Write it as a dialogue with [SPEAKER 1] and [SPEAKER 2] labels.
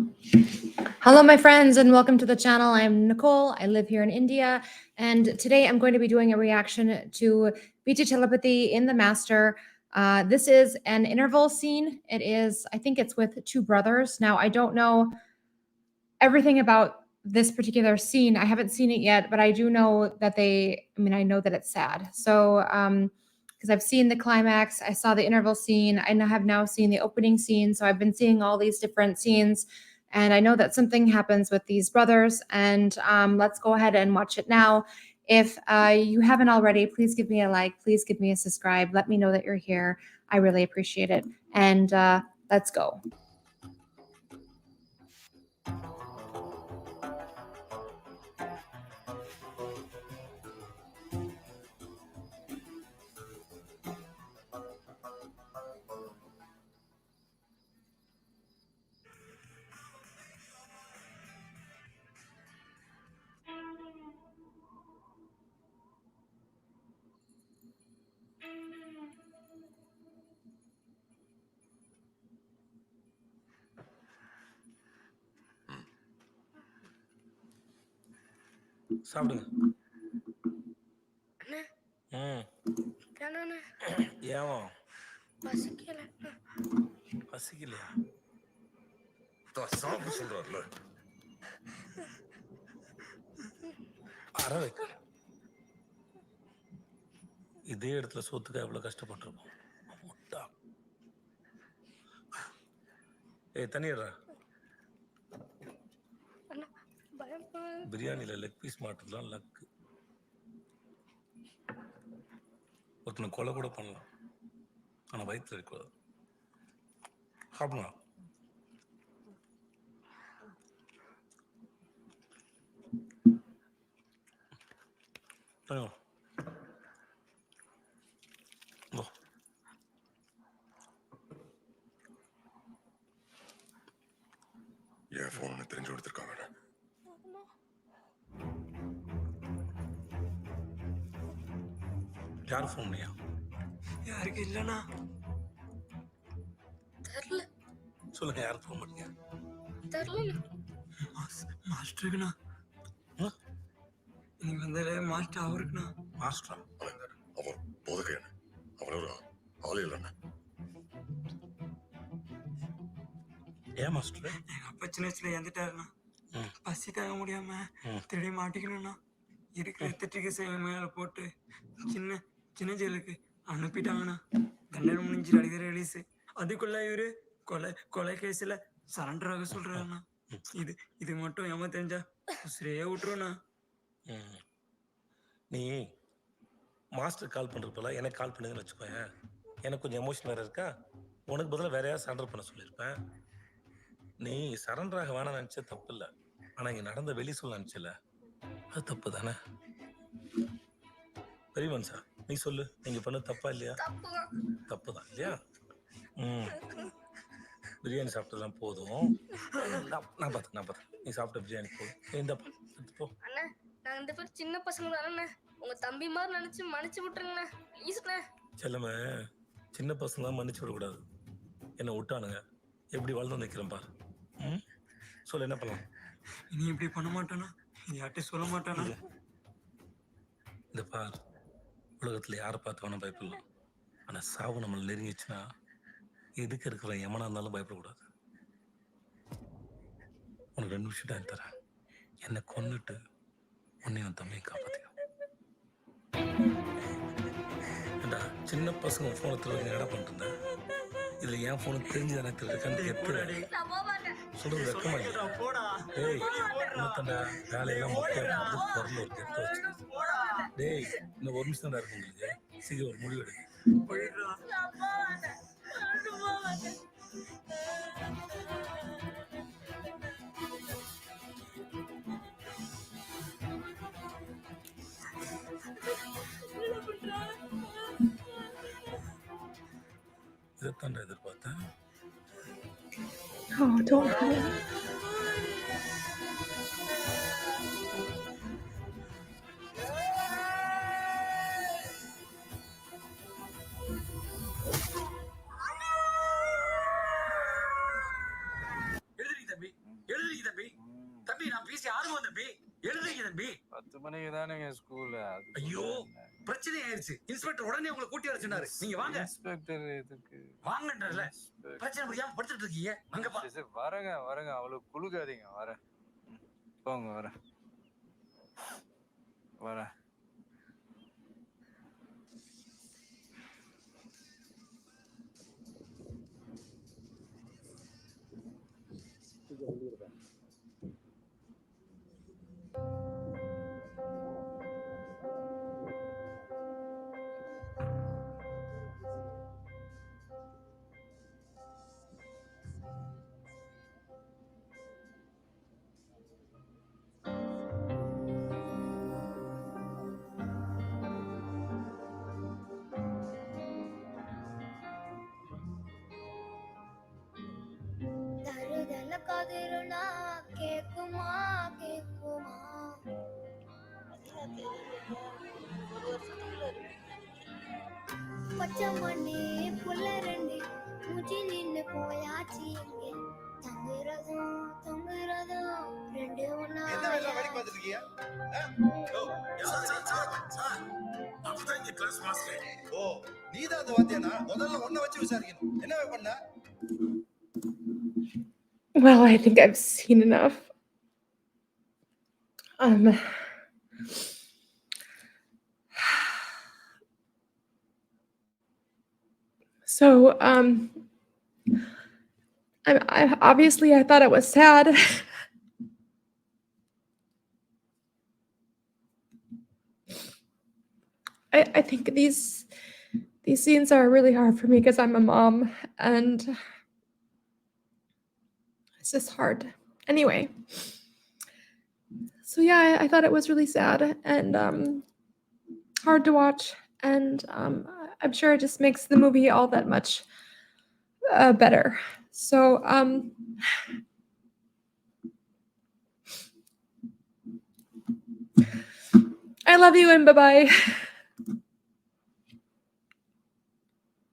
[SPEAKER 1] Hello, my friends, and welcome to the channel. I'm Nicole. I live here in India, and today I'm going to be doing a reaction to BT Telepathy in the Master. This is an interval scene. I think it's with two brothers. Now, I don't know everything about this particular scene. I haven't seen it yet, but I do know that I know that it's sad. So, because I've seen the climax, I saw the interval scene, I have now seen the opening scene. So I've been seeing all these different scenes, and I know that something happens with these brothers. And let's go ahead and watch it now. If you haven't already, please give me a like, please give me a subscribe. Let me know that you're here. I really appreciate it. And let's go.
[SPEAKER 2] சாப்பிடுங்க.
[SPEAKER 3] அண்ணே
[SPEAKER 2] ம்.
[SPEAKER 3] வேணாண்ணே
[SPEAKER 2] ஏன்
[SPEAKER 3] பசிக்கல.
[SPEAKER 2] பசிக்கலையா?
[SPEAKER 4] சாப்பிட சொல்றாருல.
[SPEAKER 2] அற வைக்க. இதே இடத்துல சோத்துக்கா எவ்வளோ கஷ்டப்பட்டிருப்போம். முட்டா. தண்ணிடுறா.
[SPEAKER 3] அண்ணா பயமா
[SPEAKER 2] பிரியாணியில் லெக் பீஸ் மாட்டுறதுலாம் லக்கு. ஒருத்தனை கொலை கூட பண்ணலாம், ஆனால் வயிற்றுல இருக்கக்கூடாது. சாப்பிடலாம்.
[SPEAKER 4] என் போன் தெரிஞ்சு கொடுத்துருக்காங்க.
[SPEAKER 2] யார் ஃபோன்லையா?
[SPEAKER 3] யாருக்கு இல்லைண்ணா தெரியல.
[SPEAKER 2] சொல்லுங்க, யாருக்கு ஃபோன் பண்ணீங்க?
[SPEAKER 3] தெரியல மாஸ்டருக்குண்ணா. நீங்க வந்தாலே மாஸ்டர் அவருக்குண்ணா.
[SPEAKER 2] மாஸ்டரா?
[SPEAKER 4] அவர் போதுகையான அவர் ஆளே இல்லைண்ணா.
[SPEAKER 2] ஏன் மாஸ்டர்?
[SPEAKER 3] எங்க அப்பா சின்ன வயசுல இறந்துட்டாருண்ணா. பசி தாங்க முடியாம திருடி மாட்டிக்கணும்ண்ணா. இருக்கிற எத்தட்டிக்கு மேல போட்டு சின்ன சின்ன ஜெயிலுக்கு அனுப்பிட்டாங்கண்ணா. தண்டனை முடிஞ்சு அடிக்கிற ரிலீஸ். அதுக்குள்ள இவரு கொலை கேஸ்ல சரண்டர் ஆக சொல்றாருண்ணா. இது மட்டும் ஏமா தெரிஞ்சா உசிரியே விட்டுருண்ணா.
[SPEAKER 2] நீ மாஸ்டர் கால் பண்ணுறப்பெல்லாம் எனக்கு கால் பண்ணுங்கன்னு வச்சுக்கோங்க. எனக்கு கொஞ்சம் எமோஷன் வேறு இருக்கா. உனக்கு பதிலாக வேற யாரும் சரண்டர் பண்ண சொல்லியிருப்பேன். நீ சரண்டராக வேணாம் நினச்ச தப்பு இல்லை, ஆனால் இங்கே நடந்த வெளி சொல்ல நினச்சல, அது தப்பு தானே? பெரிய மனுஷா, நீ சொல்லு, நீங்கள் பண்ண தப்பா இல்லையா? தப்பு தான் இல்லையா? பிரியாணி சாப்பிட்டதெல்லாம் போதும். நான் பார்த்தேன் நீ சாப்பிட்ட பிரியாணி போதும். இந்தப்பா போ.
[SPEAKER 3] அண்ணா நாங்க 2 பேரும் சின்ன பசங்க தானே. உங்க தம்பி மாதிரி நினைச்சு மன்னிச்சு விட்டுருங்கண்ணா ப்ளீஸ்ண்ணா.
[SPEAKER 2] செல்லமே, சின்ன பசங்களாம் மன்னிச்சு விடக்கூடாது. என்னை விட்டானுங்க, எப்படி வளர்ந்து நிற்கிறேன் பார். சொல்ல என்ன பண்ணலாம்?
[SPEAKER 3] இனி இப்படி பண்ண மாட்டானா? யார்கிட்டையும் சொல்ல மாட்டானா?
[SPEAKER 2] இந்த பார், உலகத்தில் யாரை பார்த்து வேணால் பயப்படலாம், ஆனால் சாவு நம்மளை நெருங்கிச்சுன்னா எதுக்கு இருக்கிற எமனா இருந்தாலும் பயப்படக்கூடாது. உனக்கு 2 நிமிஷம் டைம் தரேன். என்னை கொன்னுட்டு உன்னையும் தம்பியை காப்பாற்றிக்கணும். ஏண்டா, சின்ன பசங்க ஃபோனை திரும்ப என்ன பண்ணிட்டு இருந்தேன்? இதில் என் ஃபோனு தெரிஞ்சு எனக்கு இருக்கான்னு கேட்டு சொல்றது வெக்கமா இல்லை? டேய், இன்னத்தண்டா வேலையெல்லாம் முக்கியம். பொருள் ஒரு கெட்ட வச்சு. டேய், இன்னும் 1 நிமிஷம் தான் இருக்கு உங்களுக்கு. சீக்கிரம் ஒரு முடிவு எடுங்க. இதைத்தாண்டா எதிர்பார்த்தேன்.
[SPEAKER 1] Oh, don't hurt.
[SPEAKER 5] எழுதுவோம் தம்பி, எழுதுங்க தம்பி.
[SPEAKER 6] 10 மணிக்கு தானேங்க ஸ்கூல்.
[SPEAKER 5] ஐயோ, பிரச்சனை ஆயிருச்சு. இன்ஸ்பெக்டர் உடனே உங்களை கூட்டி வர சொன்னாரு. நீங்க வாங்க.
[SPEAKER 6] இன்ஸ்பெக்டர் எதுக்கு?
[SPEAKER 5] வாங்கன்றல. பிரச்சனை புரியாம படுத்துட்டு இருக்கீங்க. அங்கப்பா.
[SPEAKER 6] சரி, வரேங்க அவ்வளவு குலுக்காதீங்க. வரேன். போங்க, வரேன்.
[SPEAKER 7] தருதல கதிருனா கேக்குமா கேக்குமா பச்சை மண்ணி புள்ள ரெண்டு மூச்சு நின்று போயாச்சு இங்கே தங்குறதும் தொங்குறதும் ரெண்டு ஒண்ணா
[SPEAKER 5] அப்பதான் இந்த கிளாஸ் மாஸ்டர்.
[SPEAKER 8] ஓ, நீதான் அந்த வாத்தியானா? முதல்ல ஒன்ன வச்சு விசாரிக்கணும். என்ன பண்ண?
[SPEAKER 9] Well, I think I've seen enough. So, I obviously I thought it was sad. I think these scenes are really hard for me because I'm a mom, and it's just hard. Anyway, so yeah, I thought it was really sad and hard to watch, and I'm sure it just makes the movie all that much better. So I love you and bye-bye.